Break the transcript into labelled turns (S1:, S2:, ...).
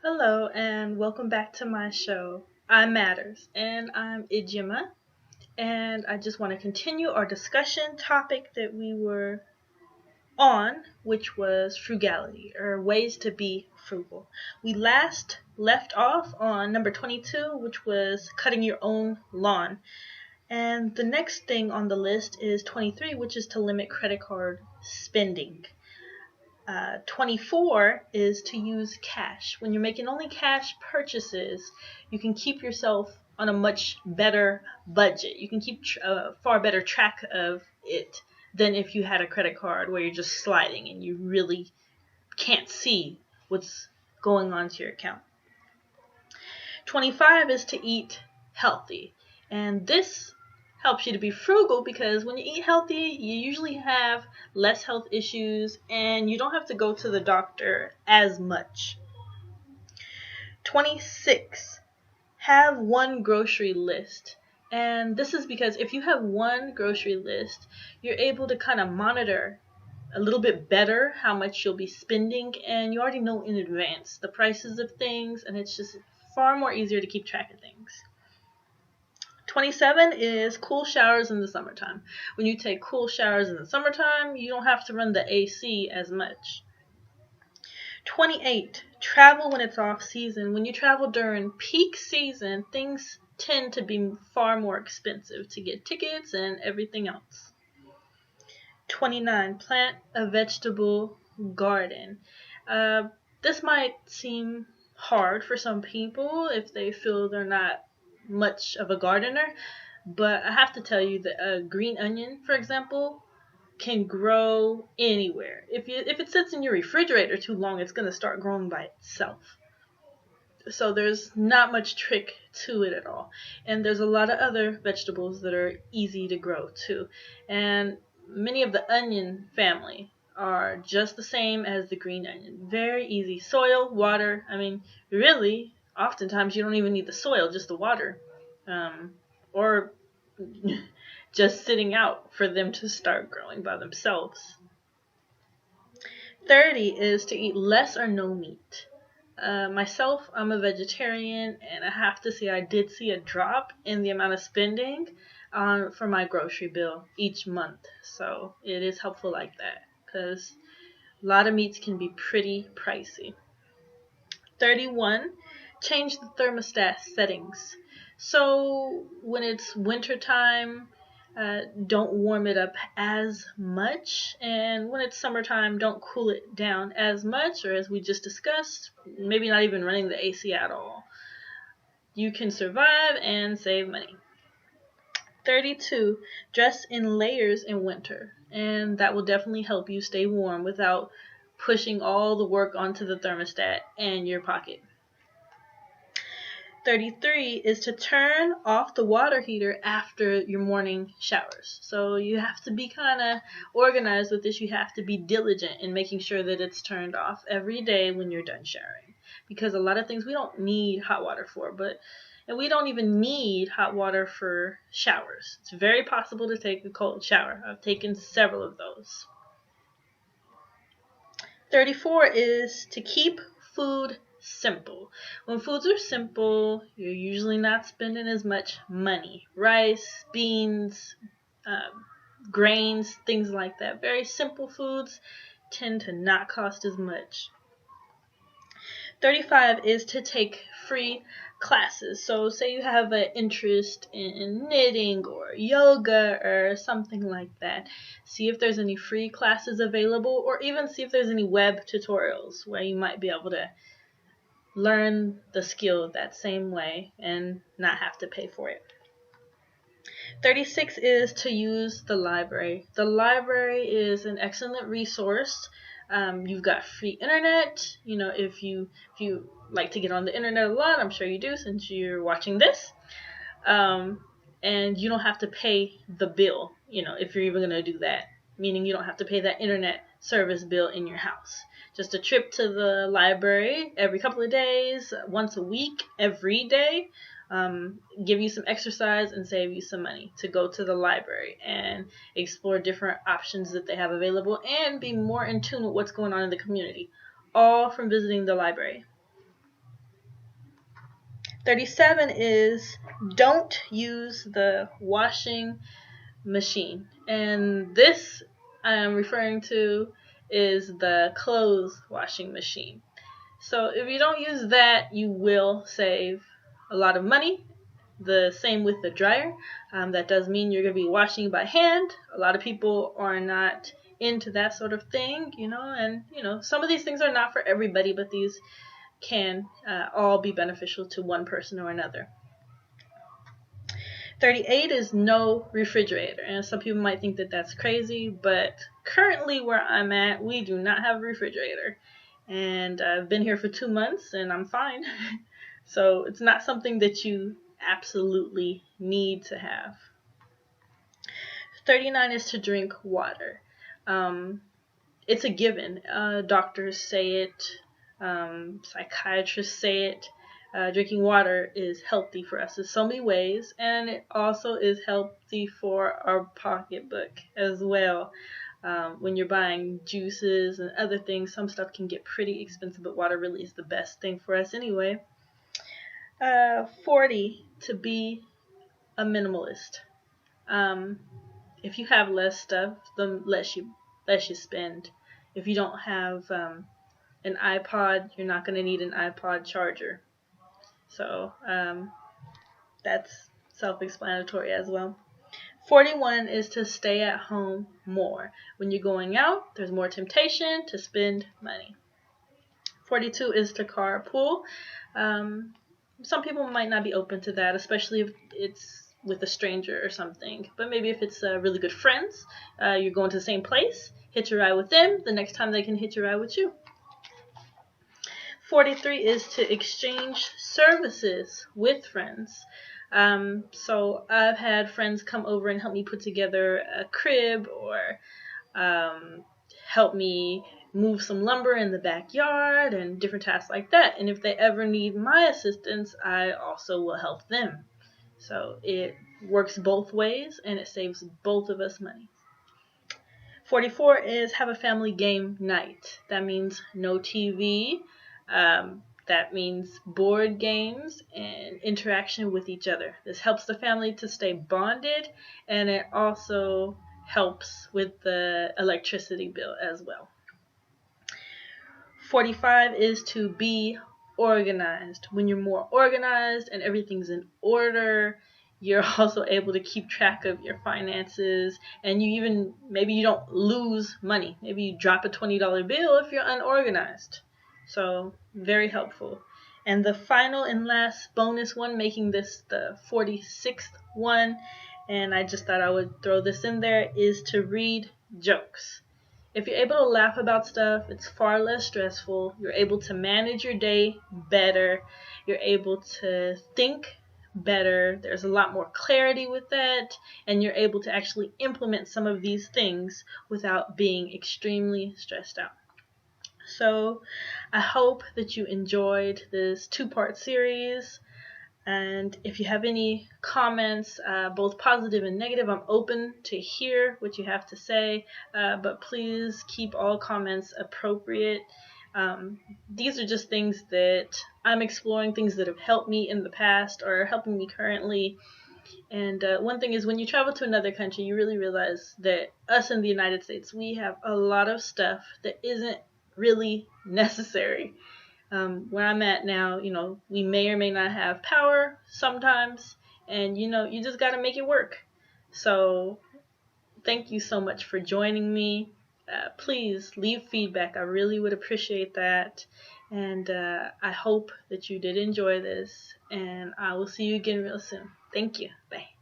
S1: Hello and welcome back to my show. I'm Matters and I'm Ijima, and I just want to continue our discussion topic that we were on, which was frugality or ways to be frugal. We last left off on number 22, which was cutting your own lawn. And the next thing on the list is 23, which is to limit credit card spending. 24 is to use cash. When you're making only cash purchases, you can keep yourself on a much better budget. You can keep a far better track of it than if you had a credit card where you're just sliding and you really can't see what's going on to your account. 25 is to eat healthy. And this helps you to be frugal because when you eat healthy, you usually have less health issues and you don't have to go to the doctor as much. 26. Have one grocery list. And this is because if you have one grocery list, you're able to kind of monitor a little bit better how much you'll be spending, and you already know in advance the prices of things, and it's just far more easier to keep track of things. 27 is cool showers in the summertime. When you take cool showers in the summertime, you don't have to run the AC as much. 28, travel when it's off season. When you travel during peak season, things tend to be far more expensive to get tickets and everything else. 29, plant a vegetable garden. This might seem hard for some people if they feel they're not much of a gardener, but I have to tell you that a green onion, for example, can grow anywhere. If it sits in your refrigerator too long, it's going to start growing by itself. So there's not much trick to it at all. And there's a lot of other vegetables that are easy to grow too. And many of the onion family are just the same as the green onion. Very easy. Soil, water. I mean, really, oftentimes you don't even need the soil, just the water. Or just sitting out for them to start growing by themselves. 30 is to eat less or no meat. Myself, I'm a vegetarian, and I have to say I did see a drop in the amount of spending for my grocery bill each month. So it is helpful like that because a lot of meats can be pretty pricey. 31, change the thermostat settings. So when it's wintertime, don't warm it up as much, and when it's summertime, don't cool it down as much, or as we just discussed, maybe not even running the AC at all. You can survive and save money. 32, dress in layers in winter, and that will definitely help you stay warm without pushing all the work onto the thermostat and your pocket. 33 is to turn off the water heater after your morning showers. So you have to be kind of organized with this. You have to be diligent in making sure that it's turned off every day when you're done showering. Because a lot of things we don't need hot water for, and we don't even need hot water for showers. It's very possible to take a cold shower. I've taken several of those. 34 is to keep food simple. When foods are simple, you're usually not spending as much money. Rice, beans, uh, grains, things like that. Very simple foods tend to not cost as much. 35 is to take free classes. So say you have an interest in knitting or yoga or something like that. See if there's any free classes available, or even see if there's any web tutorials where you might be able to learn the skill that same way and not have to pay for it. 36 is to use the library. The library is an excellent resource. You've got free internet. If you like to get on the internet a lot, I'm sure you do since you're watching this. And you don't have to pay the bill, if you're even going to do that. Meaning you don't have to pay that internet service bill in your house. Just a trip to the library every couple of days, once a week, every day. Give you some exercise and save you some money to go to the library and explore different options that they have available and be more in tune with what's going on in the community, all from visiting the library. 37 is don't use the washing machine. And this I am referring to is the clothes washing machine. So if you don't use that, you will save a lot of money. The same with the dryer. That does mean you're going to be washing by hand. A lot of people are not into that sort of thing, and some of these things are not for everybody, but these can all be beneficial to one person or another. 38 is no refrigerator, and some people might think that that's crazy, but currently where I'm at, we do not have a refrigerator, and I've been here for 2 months and I'm fine. So it's not something that you absolutely need to have. 39 is to drink water. It's a given. Doctors say it, psychiatrists say it. Drinking water is healthy for us in so many ways, and it also is healthy for our pocketbook as well. When you're buying juices and other things, some stuff can get pretty expensive, but water really is the best thing for us anyway. 40, to be a minimalist. If you have less stuff, the less you spend. If you don't have an iPod, you're not going to need an iPod charger. So that's self-explanatory as well. 41 is to stay at home more. When you're going out, there's more temptation to spend money. 42 is to carpool. Some people might not be open to that, especially if it's with a stranger or something. But maybe if it's really good friends, you're going to the same place, hitch a ride with them. The next time they can hitch a ride with you. 43 is to exchange services with friends. So I've had friends come over and help me put together a crib, or help me move some lumber in the backyard and different tasks like that. And if they ever need my assistance, I also will help them. So it works both ways and it saves both of us money. 44 is have a family game night. That means no TV. That means board games and interaction with each other. This helps the family to stay bonded, and it also helps with the electricity bill as well. 45 is to be organized. When you're more organized and everything's in order, you're also able to keep track of your finances, and maybe you don't lose money. Maybe you drop a $20 bill if you're unorganized. So very helpful. And the final and last bonus one, making this the 46th one, and I just thought I would throw this in there, is to read jokes. If you're able to laugh about stuff, it's far less stressful. You're able to manage your day better. You're able to think better. There's a lot more clarity with that, and you're able to actually implement some of these things without being extremely stressed out. So I hope that you enjoyed this 2-part series. And if you have any comments, both positive and negative, I'm open to hear what you have to say. But please keep all comments appropriate. These are just things that I'm exploring, things that have helped me in the past or are helping me currently. And one thing is, when you travel to another country, you really realize that us in the United States, we have a lot of stuff that isn't really necessary. Where I'm at now, we may or may not have power sometimes, and you just got to make it work. So thank you so much for joining me. Please leave feedback. I really would appreciate that. And I hope that you did enjoy this, and I will see you again real soon. Thank you. Bye.